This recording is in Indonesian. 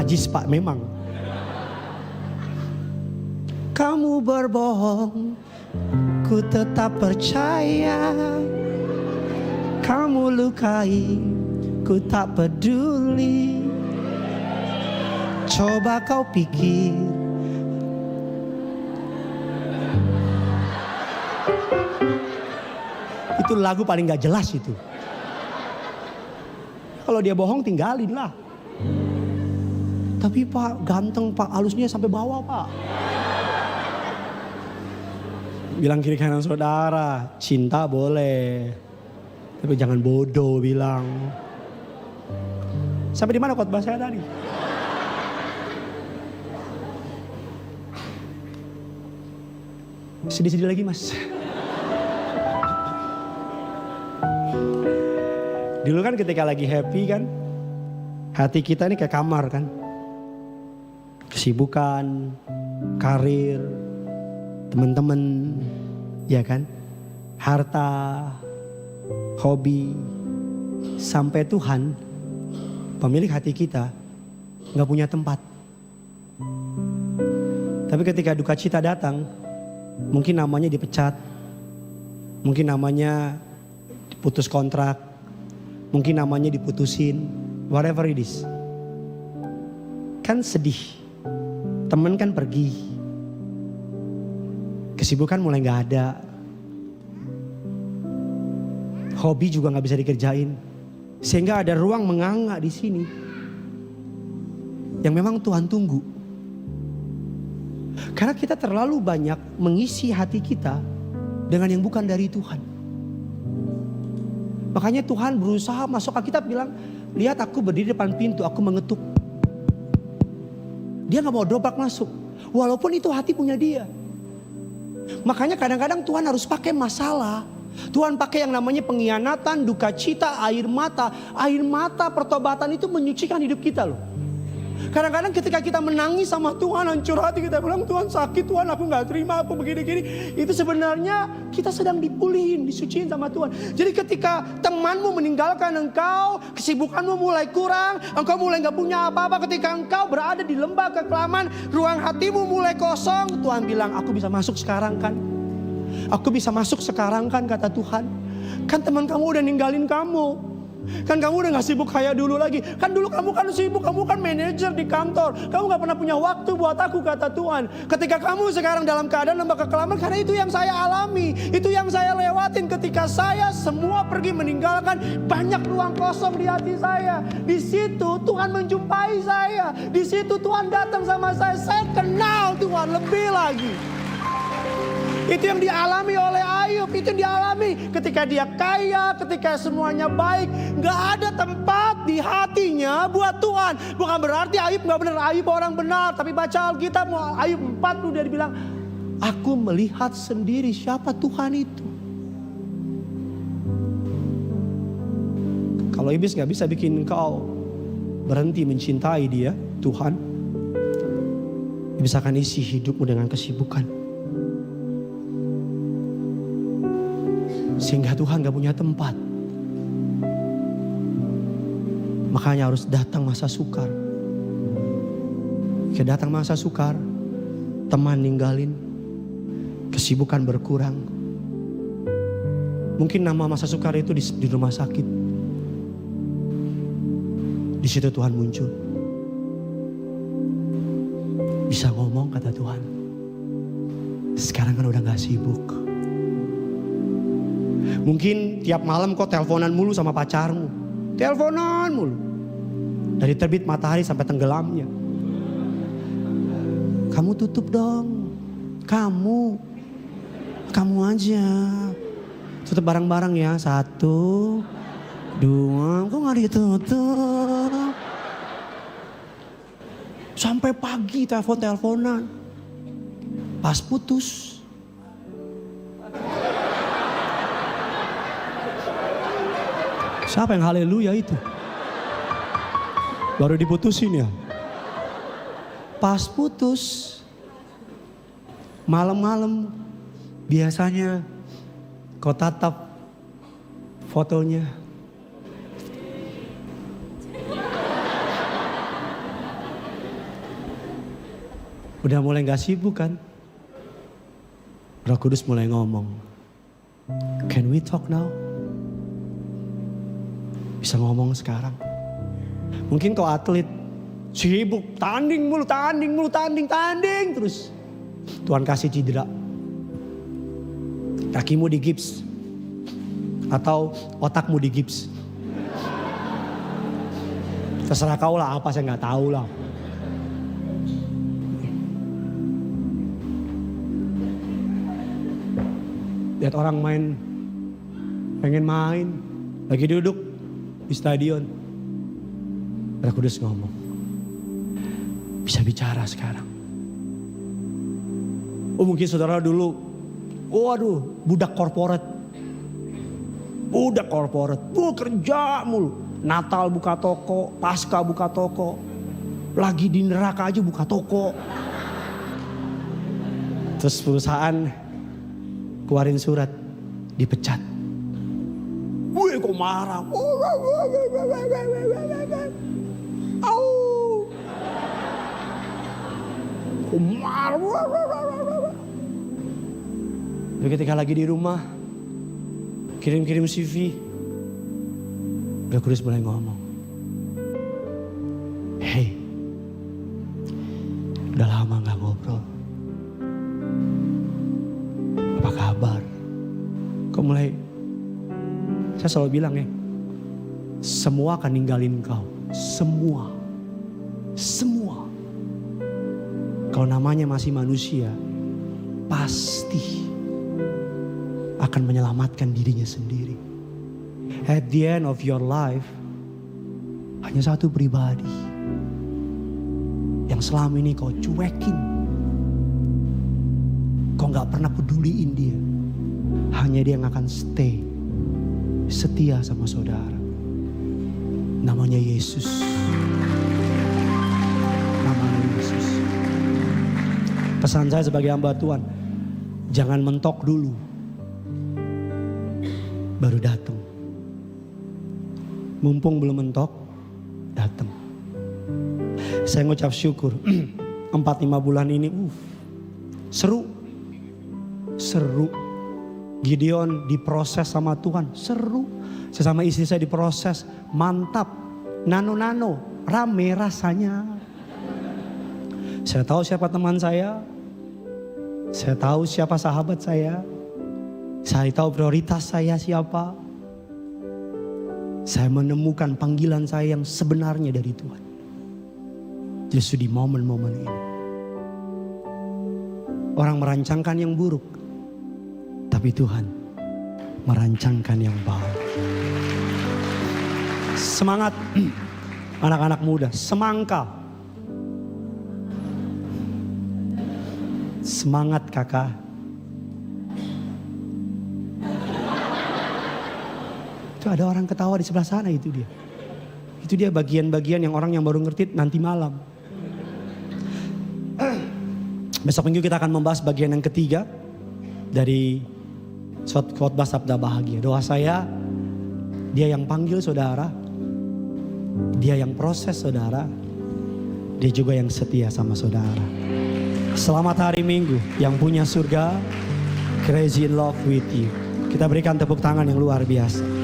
najis Pak, memang. Kamu berbohong, ku tetap percaya. Kamu lukai, ku tak peduli. Coba kau pikir, itu lagu paling gak jelas itu. Kalau dia bohong tinggalin lah. Tapi Pak ganteng Pak, halusnya sampai bawah Pak. Bilang kiri kanan saudara, cinta boleh. Tapi jangan bodoh bilang. Sampai di mana khotbah saya tadi? Sedih-sedih lagi Mas. Dulu kan ketika lagi happy kan, hati kita ini kayak kamar kan. Kesibukan, karir, teman-teman, ya kan. Harta, hobi. Sampai Tuhan, pemilik hati kita, gak punya tempat. Tapi ketika duka cita datang, mungkin namanya dipecat, mungkin namanya putus kontrak, mungkin namanya diputusin, whatever it is. Kan sedih, temen kan pergi, kesibukan mulai gak ada, hobi juga gak bisa dikerjain, sehingga ada ruang menganga di sini yang memang Tuhan tunggu. Karena kita terlalu banyak mengisi hati kita dengan yang bukan dari Tuhan. Makanya Tuhan berusaha masuk. Alkitab bilang, lihat aku berdiri depan pintu, aku mengetuk. Dia gak mau dobrak masuk. Walaupun itu hati punya dia. Makanya kadang-kadang Tuhan harus pakai masalah. Tuhan pakai yang namanya pengkhianatan, duka cita, air mata. Air mata pertobatan itu menyucikan hidup kita loh. Kadang-kadang ketika kita menangis sama Tuhan, hancur hati, kita bilang Tuhan sakit, Tuhan aku gak terima, aku begini-gini. Itu sebenarnya kita sedang dipulihin, disuciin sama Tuhan. Jadi ketika temanmu meninggalkan engkau, kesibukanmu mulai kurang, engkau mulai gak punya apa-apa. Ketika engkau berada di lembah kekelaman, ruang hatimu mulai kosong, Tuhan bilang aku bisa masuk sekarang kan. Aku bisa masuk sekarang kan, kata Tuhan. Kan teman kamu udah ninggalin kamu. Kan kamu udah gak sibuk kayak dulu lagi. Kan dulu kamu kan sibuk, kamu kan manajer di kantor. Kamu gak pernah punya waktu buat aku, kata Tuhan. Ketika kamu sekarang dalam keadaan lembah kekelaman, karena itu yang saya alami, itu yang saya lewatin. Ketika saya semua pergi meninggalkan, banyak ruang kosong di hati saya. Di situ Tuhan menjumpai saya. Di situ Tuhan datang sama saya. Saya kenal Tuhan lebih lagi. Itu yang dialami oleh Ayub, itu yang dialami ketika dia kaya, ketika semuanya baik. Gak ada tempat di hatinya buat Tuhan. Bukan berarti Ayub gak benar, Ayub orang benar. Tapi baca Alkitab, Ayub 40 dia bilang, aku melihat sendiri siapa Tuhan itu. Kalau iblis gak bisa bikin kau berhenti mencintai dia, Tuhan, dia bisa akan isi hidupmu dengan kesibukan. Sehingga Tuhan gak punya tempat. Makanya harus datang masa sukar. Ketika datang masa sukar, teman ninggalin, kesibukan berkurang. Mungkin nama masa sukar itu di rumah sakit. Di situ Tuhan muncul. Bisa ngomong, kata Tuhan. Sekarang kan udah gak sibuk. Mungkin tiap malam kau teleponan mulu sama pacarmu. Teleponan mulu. Dari terbit matahari sampai tenggelamnya. Kamu tutup dong. Kamu aja. Tutup bareng-bareng ya. 1, 2. Kok gak ditutup? Sampai pagi teleponan. Pas putus. Siapa yang haleluya itu? Baru diputusin ya. Pas putus, malam-malam biasanya kau tatap fotonya. Udah mulai gak sibuk kan? Roh Kudus mulai ngomong, can we talk now? Bisa ngomong sekarang. Mungkin kau atlet, sibuk, tanding mulu, tanding terus. Tuhan kasih cedera. Kakimu digips. Atau otakmu digips. Terserah kau lah, apa saya gak tahu lah. Lihat orang main, pengen main, lagi duduk di stadion. Roh Kudus ngomong, bisa bicara sekarang. Oh mungkin saudara dulu, waduh budak korporat. Kerja mulu. Natal buka toko, Pasca buka toko. Lagi di neraka aja buka toko. Terus perusahaan keluarin surat, dipecat. Gue kok marah. Lalu ketika lagi di rumah, kirim-kirim CV, Roh Kudus mulai ngomong, hey, udah lama gak ngobrol. Apa kabar? Kau mulai, saya selalu bilang ya, semua akan ninggalin kau. Semua. Kalau namanya masih manusia, pasti akan menyelamatkan dirinya sendiri. At the end of your life, hanya satu pribadi yang selama ini kau cuekin. Kau gak pernah peduliin dia. Hanya dia yang akan stay, setia sama saudara. Namanya Yesus. Namanya Yesus. Pesan saya sebagai hamba Tuhan, jangan mentok dulu, baru datang. Mumpung belum mentok, datang. Saya ngucap syukur 4-5 bulan ini seru. Gideon diproses sama Tuhan, seru. Saya sama istri saya diproses, mantap. Nano, rame rasanya. Saya tahu siapa teman saya tahu siapa sahabat saya tahu prioritas saya siapa. Saya menemukan panggilan saya yang sebenarnya dari Tuhan. Justru di momen-momen ini. Orang merancangkan yang buruk, tapi Tuhan merancangkan yang baik. Semangat anak-anak muda, semangka. Semangat kakak. Itu ada orang ketawa di sebelah sana, itu dia. Itu dia bagian-bagian yang orang yang baru ngerti nanti malam. Besok minggu kita akan membahas bagian yang ketiga dari khotbah Sabda Bahagia. Doa saya, dia yang panggil saudara, dia yang proses saudara, dia juga yang setia sama saudara. Selamat hari Minggu yang punya surga, crazy in love with you. Kita berikan tepuk tangan yang luar biasa.